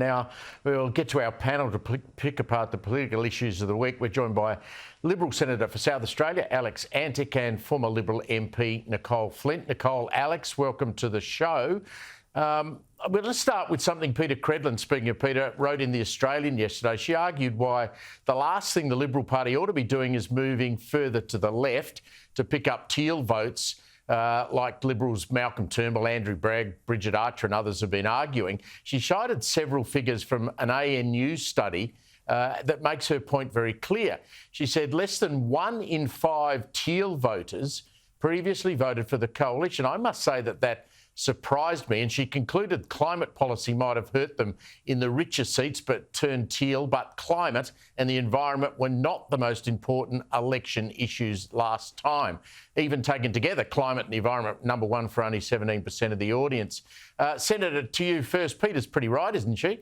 Now, we'll get to our panel to pick apart the political issues of the week. We're joined by Liberal Senator for South Australia, Alex Antic, and former Liberal MP Nicolle Flint. Nicolle, Alex, welcome to the show. Let's start with something Peter Credlin, speaking of Peter, wrote in The Australian yesterday. She argued why the last thing the Liberal Party ought to be doing is moving further to the left to pick up teal votes, like Liberals Malcolm Turnbull, Andrew Bragg, Bridget Archer and others have been arguing. She cited several figures from an ANU study that makes her point very clear. She said less than 1 in 5 teal voters previously voted for the coalition. I must say that surprised me, and she concluded climate policy might have hurt them in the richer seats but turned teal, but climate and the environment were not the most important election issues last time. Even taken together, climate and the environment number one for only 17% of the audience. Senator, to you first. Peter's pretty right, isn't she?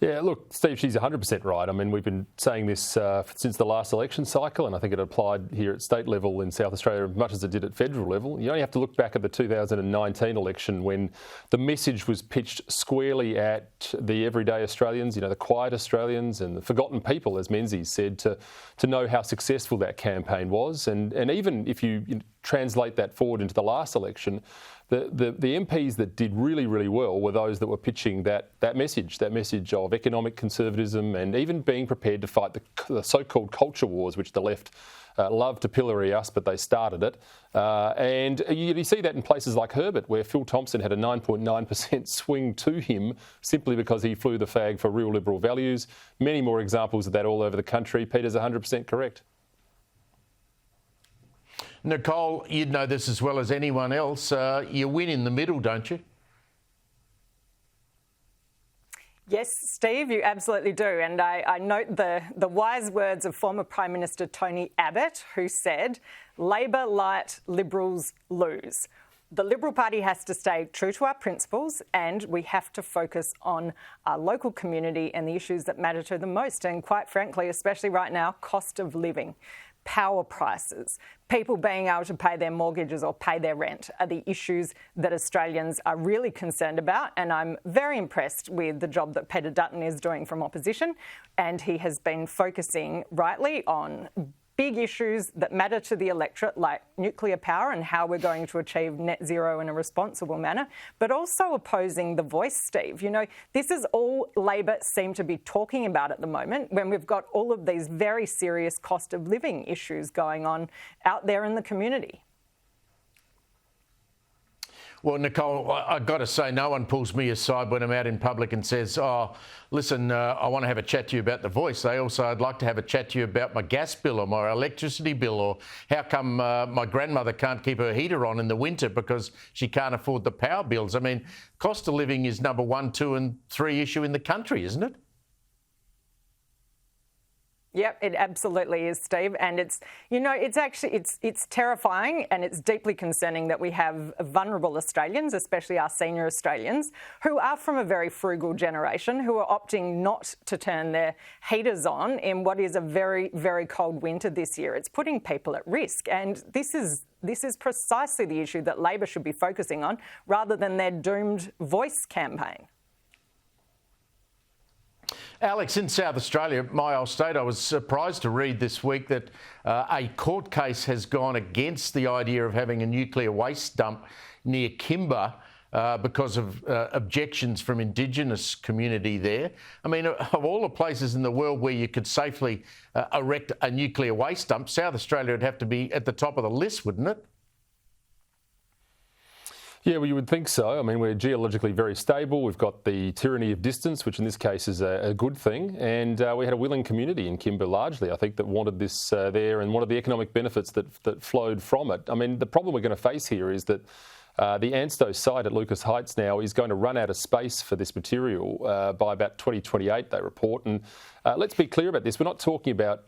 Yeah, look, Steve, she's 100% right. I mean, we've been saying this since the last election cycle, and I think it applied here at state level in South Australia as much as it did at federal level. You only have to look back at the 2019 election when the message was pitched squarely at the everyday Australians, the quiet Australians and the forgotten people, as Menzies said, to know how successful that campaign was. And even if you translate that forward into the last election, the MPs that did really, really well were those that were pitching that message of economic conservatism and even being prepared to fight the so-called culture wars, which the left love to pillory us, but they started it. And you see that in places like Herbert, where Phil Thompson had a 9.9% swing to him simply because he flew the fag for real Liberal values. Many more examples of that all over the country. Peter's 100% correct. Nicolle, you'd know this as well as anyone else. You win in the middle, don't you? Yes, Steve, you absolutely do. And I note the wise words of former Prime Minister Tony Abbott, who said, Labor light, Liberals lose. The Liberal Party has to stay true to our principles, and we have to focus on our local community and the issues that matter to them most. And quite frankly, especially right now, cost of living, power prices, people being able to pay their mortgages or pay their rent are the issues that Australians are really concerned about. And I'm very impressed with the job that Peter Dutton is doing from opposition. And he has been focusing rightly on big issues that matter to the electorate, like nuclear power and how we're going to achieve net zero in a responsible manner, but also opposing the voice, Steve. This is all Labor seem to be talking about at the moment when we've got all of these very serious cost of living issues going on out there in the community. Well, Nicolle, I've got to say, no one pulls me aside when I'm out in public and says, listen, I want to have a chat to you about the voice. They also, I'd like to have a chat to you about my gas bill or my electricity bill, or how come my grandmother can't keep her heater on in the winter because she can't afford the power bills. I mean, cost of living is number 1, 2 and 3 issue in the country, isn't it? Yep, it absolutely is, Steve. And it's terrifying and it's deeply concerning that we have vulnerable Australians, especially our senior Australians, who are from a very frugal generation, who are opting not to turn their heaters on in what is a very, very cold winter this year. It's putting people at risk. And this is precisely the issue that Labor should be focusing on rather than their doomed voice campaign. Alex, in South Australia, my old state, I was surprised to read this week that a court case has gone against the idea of having a nuclear waste dump near Kimber because of objections from Indigenous community there. I mean, of all the places in the world where you could safely erect a nuclear waste dump, South Australia would have to be at the top of the list, wouldn't it? Yeah, well, you would think so. I mean, we're geologically very stable. We've got the tyranny of distance, which in this case is a good thing. And we had a willing community in Kimber largely, I think, that wanted this there and wanted the economic benefits that flowed from it. I mean, the problem we're going to face here is that the ANSTO site at Lucas Heights now is going to run out of space for this material by about 2028, they report. And let's be clear about this. We're not talking about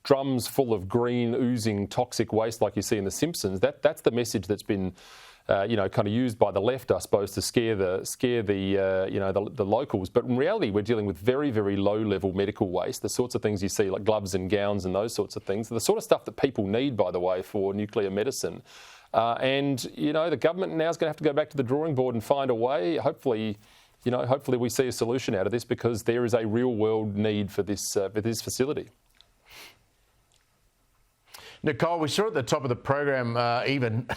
drums full of green, oozing, toxic waste like you see in The Simpsons. That's the message that's been kind of used by the left, I suppose, to scare the locals. But in reality, we're dealing with very, very low-level medical waste, the sorts of things you see, like gloves and gowns and those sorts of things, the sort of stuff that people need, by the way, for nuclear medicine. And, the government now is going to have to go back to the drawing board and find a way. Hopefully we see a solution out of this, because there is a real-world need for this facility. Nicolle, we saw at the top of the program even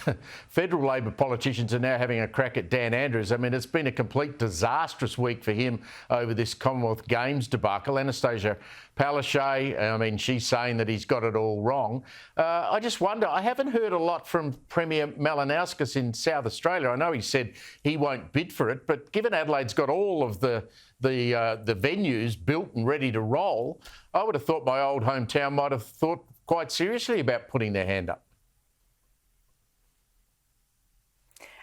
federal Labor politicians are now having a crack at Dan Andrews. I mean, it's been a complete disastrous week for him over this Commonwealth Games debacle. Anastasia Palaszczuk, I mean, she's saying that he's got it all wrong. I just wonder, I haven't heard a lot from Premier Malinauskas in South Australia. I know he said he won't bid for it, but given Adelaide's got all of the venues built and ready to roll, I would have thought my old hometown might have thought quite seriously about putting their hand up.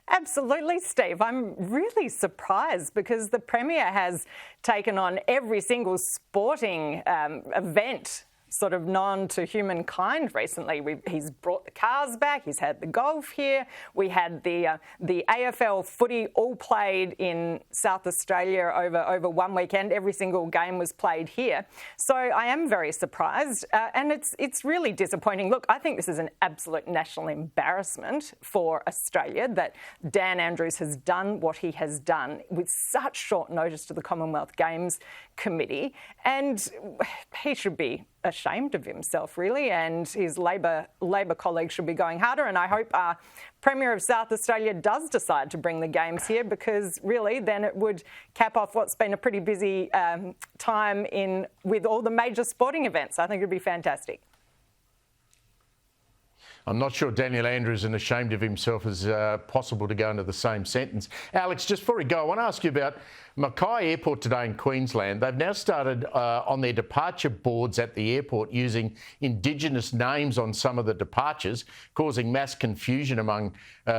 Absolutely, Steve. I'm really surprised because the Premier has taken on every single sporting event sort of known to humankind recently. He's brought the cars back. He's had the golf here. We had the AFL footy all played in South Australia over one weekend. Every single game was played here. So I am very surprised, and it's really disappointing. Look, I think this is an absolute national embarrassment for Australia that Dan Andrews has done what he has done with such short notice to the Commonwealth Games Committee, and he should be ashamed of himself, really, and his Labor colleagues should be going harder. And I hope our Premier of South Australia does decide to bring the Games here, because really then it would cap off what's been a pretty busy time with all the major sporting events. I think it would be fantastic. I'm not sure Daniel Andrews and ashamed of himself is possible to go into the same sentence. Alex, just before we go, I want to ask you about Mackay Airport today in Queensland. They've now started on their departure boards at the airport using Indigenous names on some of the departures, causing mass confusion among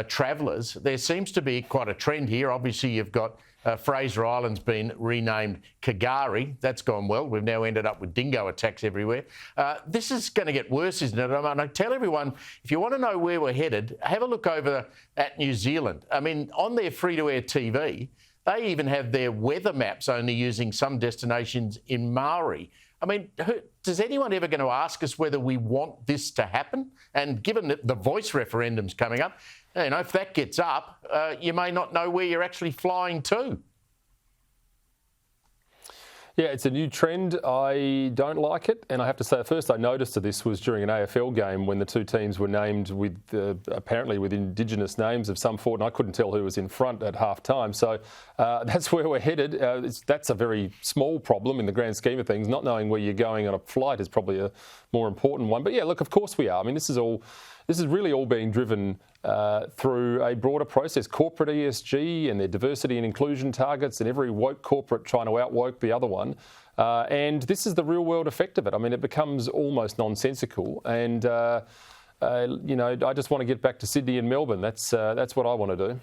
travellers. There seems to be quite a trend here. Obviously, you've got Fraser Island's been renamed Kagari. That's gone well. We've now ended up with dingo attacks everywhere. This is going to get worse, isn't it? I mean, I tell everyone, if you want to know where we're headed, have a look over at New Zealand. I mean, on their free-to-air TV, they even have their weather maps only using some destinations in Maori. I mean, is anyone ever going to ask us whether we want this to happen? And given that the voice referendum's coming up, if that gets up, you may not know where you're actually flying to. Yeah, it's a new trend. I don't like it. And I have to say, first I noticed this was during an AFL game when the two teams were named with apparently with Indigenous names of some sort, and I couldn't tell who was in front at half time. So that's where we're headed. That's a very small problem in the grand scheme of things. Not knowing where you're going on a flight is probably a more important one. But yeah, look, of course we are. I mean, this is really all being driven through a broader process. Corporate ESG and their diversity and inclusion targets, and every woke corporate trying to out-woke the other one. And this is the real-world effect of it. I mean, it becomes almost nonsensical. And, I just want to get back to Sydney and Melbourne. That's what I want to do.